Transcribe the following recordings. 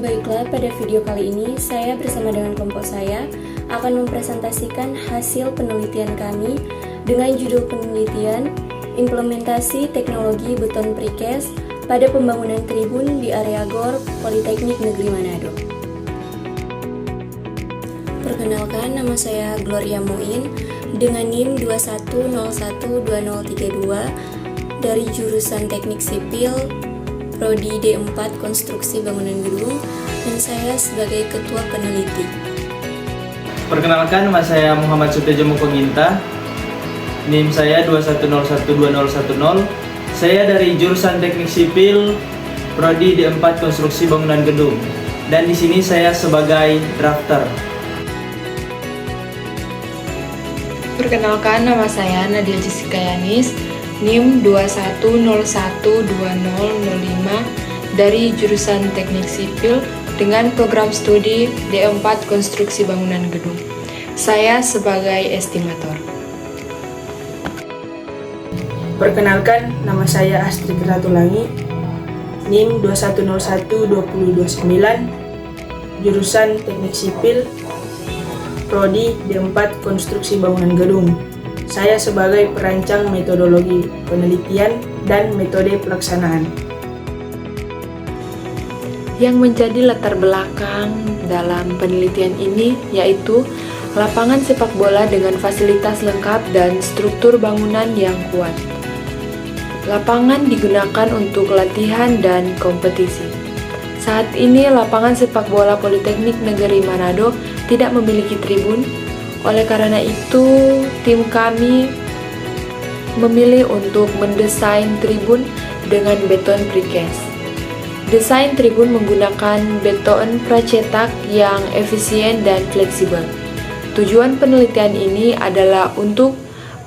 Baiklah, pada video kali ini saya bersama dengan kelompok saya akan mempresentasikan hasil penelitian kami dengan judul penelitian Implementasi Teknologi Beton Precast pada Pembangunan Tribun di Area GOR Politeknik Negeri Manado. Perkenalkan, nama saya Gloria Muin dengan NIM 21012032 dari jurusan Teknik Sipil Prodi D4 Konstruksi Bangunan Gedung, dan saya sebagai ketua peneliti. Perkenalkan, nama saya Muhammad Sutejo Mukonginta. NIM saya 21012010. Saya dari jurusan Teknik Sipil Prodi D4 Konstruksi Bangunan Gedung. Dan di sini saya sebagai drafter. Perkenalkan, nama saya Nadia Jessica Yanis, NIM 21012005 dari jurusan Teknik Sipil dengan program studi D4 Konstruksi Bangunan Gedung. Saya sebagai estimator. Perkenalkan, nama saya Astrid Ratulangi, NIM 21012029, jurusan Teknik Sipil Prodi D4 Konstruksi Bangunan Gedung. Saya sebagai perancang metodologi penelitian dan metode pelaksanaan. Yang menjadi latar belakang dalam penelitian ini yaitu lapangan sepak bola dengan fasilitas lengkap dan struktur bangunan yang kuat. Lapangan digunakan untuk latihan dan kompetisi. Saat ini lapangan sepak bola Politeknik Negeri Manado tidak memiliki tribun. Oleh karena itu, tim kami memilih untuk mendesain tribun dengan beton precast. Desain tribun menggunakan beton pracetak yang efisien dan fleksibel. Tujuan penelitian ini adalah untuk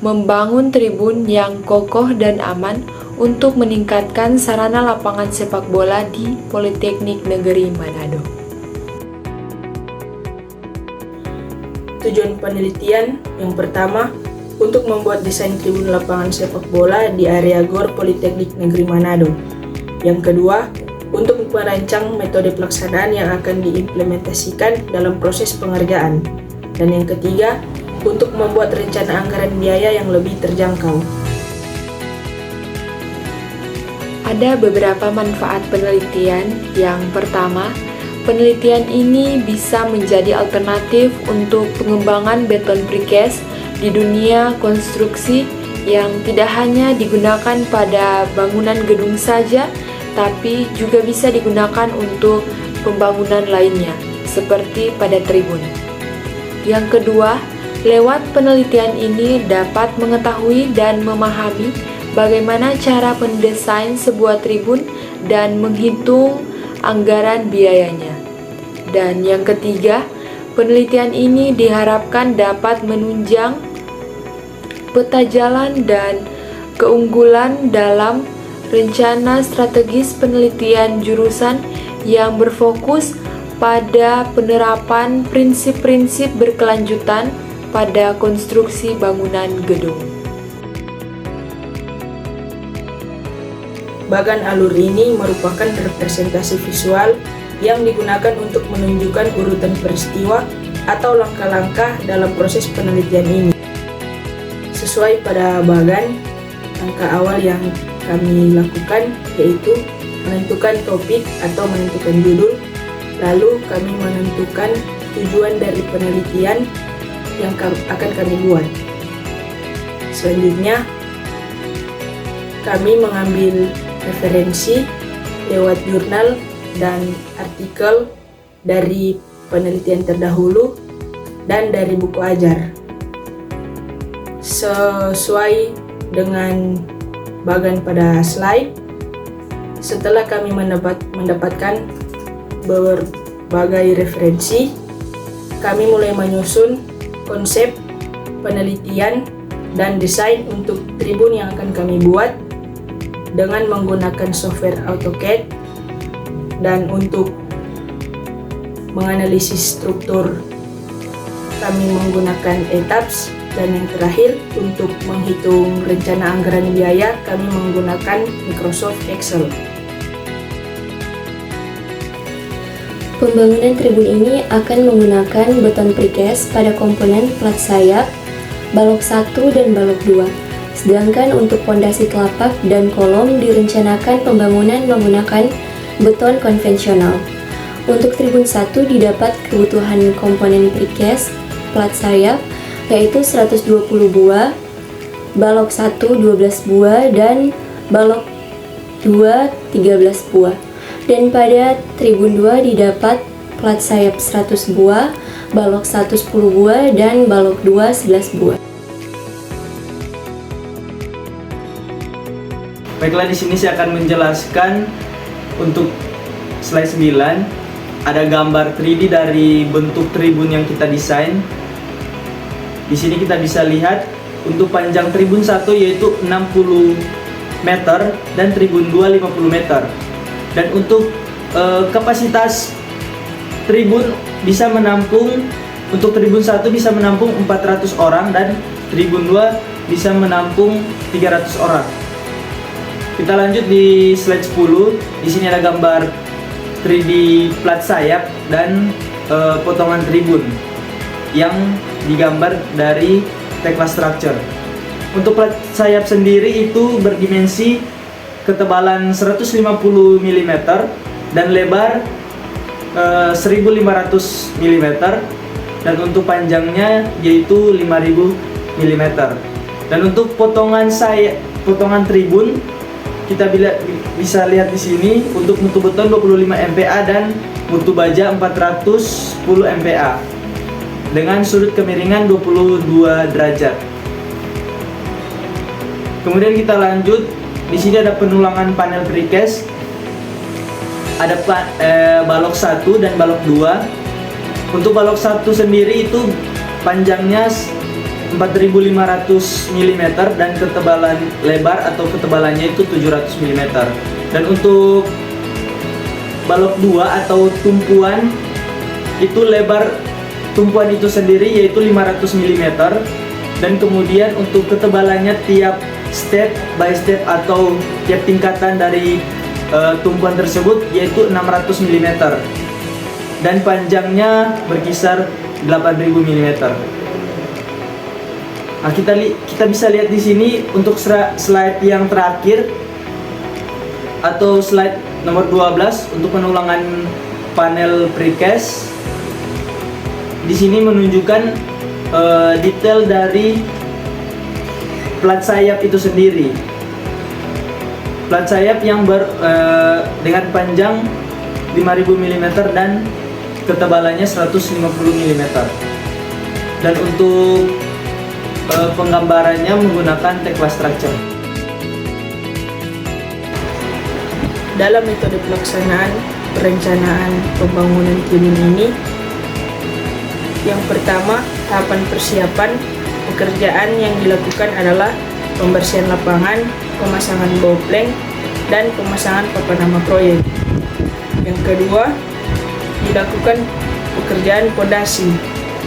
membangun tribun yang kokoh dan aman untuk meningkatkan sarana lapangan sepak bola di Politeknik Negeri Manado. Tujuan penelitian yang pertama, untuk membuat desain tribun lapangan sepak bola di area GOR Politeknik Negeri Manado. Yang kedua, untuk merancang metode pelaksanaan yang akan diimplementasikan dalam proses pengerjaan. Dan yang ketiga, untuk membuat rencana anggaran biaya yang lebih terjangkau. Ada beberapa manfaat penelitian. Yang pertama, penelitian ini bisa menjadi alternatif untuk pengembangan beton precast di dunia konstruksi yang tidak hanya digunakan pada bangunan gedung saja, tapi juga bisa digunakan untuk pembangunan lainnya, seperti pada tribun. Yang kedua, lewat penelitian ini dapat mengetahui dan memahami bagaimana cara mendesain sebuah tribun dan menghitung anggaran biayanya. Dan yang ketiga, penelitian ini diharapkan dapat menunjang peta jalan dan keunggulan dalam rencana strategis penelitian jurusan yang berfokus pada penerapan prinsip-prinsip berkelanjutan pada konstruksi bangunan gedung. Bagan alur ini merupakan representasi visual yang digunakan untuk menunjukkan urutan peristiwa atau langkah-langkah dalam proses penelitian ini. Sesuai pada bagan, langkah awal yang kami lakukan yaitu menentukan topik atau menentukan judul, lalu kami menentukan tujuan dari penelitian yang akan kami buat. Selanjutnya, kami mengambil referensi lewat jurnal dan artikel dari penelitian terdahulu dan dari buku ajar. Sesuai dengan bagan pada slide, setelah kami mendapatkan berbagai referensi, kami mulai menyusun konsep penelitian dan desain untuk tribun yang akan kami buat dengan menggunakan software AutoCAD. Dan untuk menganalisis struktur, kami menggunakan ETABS. Dan yang terakhir, untuk menghitung rencana anggaran biaya, kami menggunakan Microsoft Excel. Pembangunan tribun ini akan menggunakan beton precast pada komponen plat sayap, balok 1 dan balok 2. Sedangkan untuk pondasi telapak dan kolom direncanakan pembangunan menggunakan beton konvensional. Untuk tribun 1 didapat kebutuhan komponen precast plat sayap yaitu 120 buah, balok 1 12 buah dan balok 2 13 buah. Dan pada tribun 2 didapat plat sayap 100 buah, balok 1 10 buah dan balok 2 11 buah. Baiklah, di sini saya akan menjelaskan untuk slide 9. Ada gambar 3D dari bentuk tribun yang kita desain. Di sini kita bisa lihat untuk panjang tribun 1 yaitu 60 meter dan tribun 2 50 meter. Dan untuk kapasitas tribun bisa menampung, untuk tribun 1 bisa menampung 400 orang dan tribun 2 bisa menampung 300 orang. Kita lanjut di slide 10. Di sini ada gambar 3D plat sayap dan potongan tribun yang digambar dari Tekla Structure. Untuk plat sayap sendiri itu berdimensi ketebalan 150 mm dan lebar 1500 mm dan untuk panjangnya yaitu 5000 mm. Dan untuk potongan tribun kita bisa lihat di sini untuk mutu beton 25 MPa dan mutu baja 410 MPa dengan sudut kemiringan 22 derajat. Kemudian kita lanjut, di sini ada penulangan panel precast. Ada balok 1 dan balok 2. Untuk balok 1 sendiri itu panjangnya 4500 mm dan ketebalan lebar atau ketebalannya itu 700 mm. Dan untuk balok 2 atau tumpuan itu lebar tumpuan itu sendiri yaitu 500 mm dan kemudian untuk ketebalannya tiap step by step atau tiap tingkatan dari tumpuan tersebut yaitu 600 mm dan panjangnya berkisar 8000 mm. Nah, kita bisa lihat di sini untuk slide yang terakhir atau slide nomor 12 untuk penulangan panel precast. Di sini menunjukkan detail dari plat sayap itu sendiri. Plat sayap yang dengan panjang 5000 mm dan ketebalannya 150 mm. Dan untuk penggambarannya menggunakan Tekla Structure. Dalam metode pelaksanaan perencanaan pembangunan tribun ini, yang pertama, tahapan persiapan pekerjaan yang dilakukan adalah pembersihan lapangan, pemasangan boplank, dan pemasangan papan nama proyek. Yang kedua, dilakukan pekerjaan pondasi.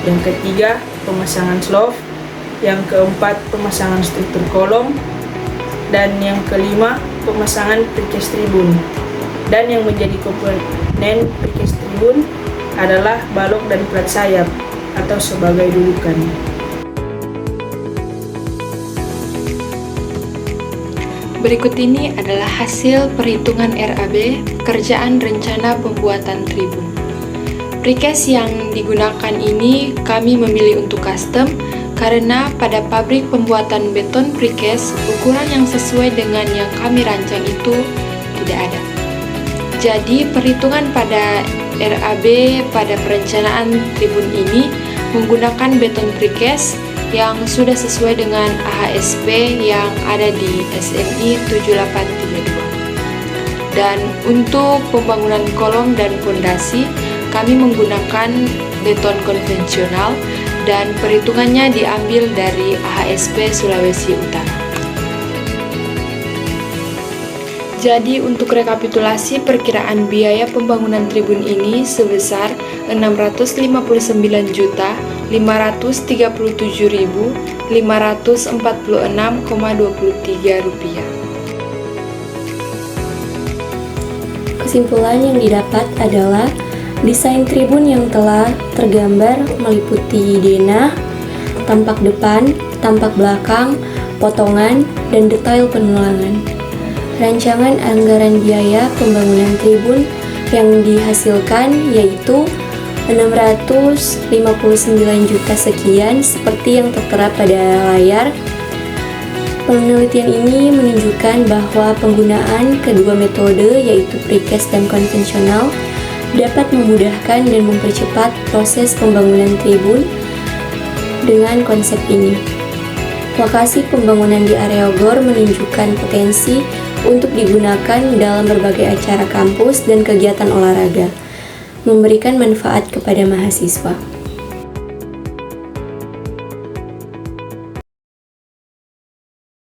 Yang ketiga, pemasangan slope. Yang keempat, pemasangan struktur kolom. Dan yang kelima, pemasangan precast tribun. Dan yang menjadi komponen precast tribun adalah balok dan plat sayap atau sebagai dudukan. Berikut ini adalah hasil perhitungan RAB pekerjaan rencana pembuatan tribun. Precast yang digunakan ini kami memilih untuk custom karena pada pabrik pembuatan beton precast ukuran yang sesuai dengan yang kami rancang itu tidak ada. Jadi perhitungan pada RAB pada perencanaan tribun ini menggunakan beton precast yang sudah sesuai dengan AHSP yang ada di SNI 7832. Dan untuk pembangunan kolom dan pondasi kami menggunakan beton konvensional dan perhitungannya diambil dari AHSP Sulawesi Utara. Jadi untuk rekapitulasi perkiraan biaya pembangunan tribun ini sebesar Rp657.547.546,23. Kesimpulan yang didapat adalah Desain tribun yang telah tergambar meliputi denah, tampak depan, tampak belakang, potongan, dan detail penulangan. Rancangan anggaran biaya pembangunan tribun yang dihasilkan yaitu 659 juta sekian seperti yang tertera pada layar. Penelitian ini menunjukkan bahwa penggunaan kedua metode yaitu precast dan konvensional dapat memudahkan dan mempercepat proses pembangunan tribun dengan konsep ini. Lokasi pembangunan di area GOR menunjukkan potensi untuk digunakan dalam berbagai acara kampus dan kegiatan olahraga, memberikan manfaat kepada mahasiswa.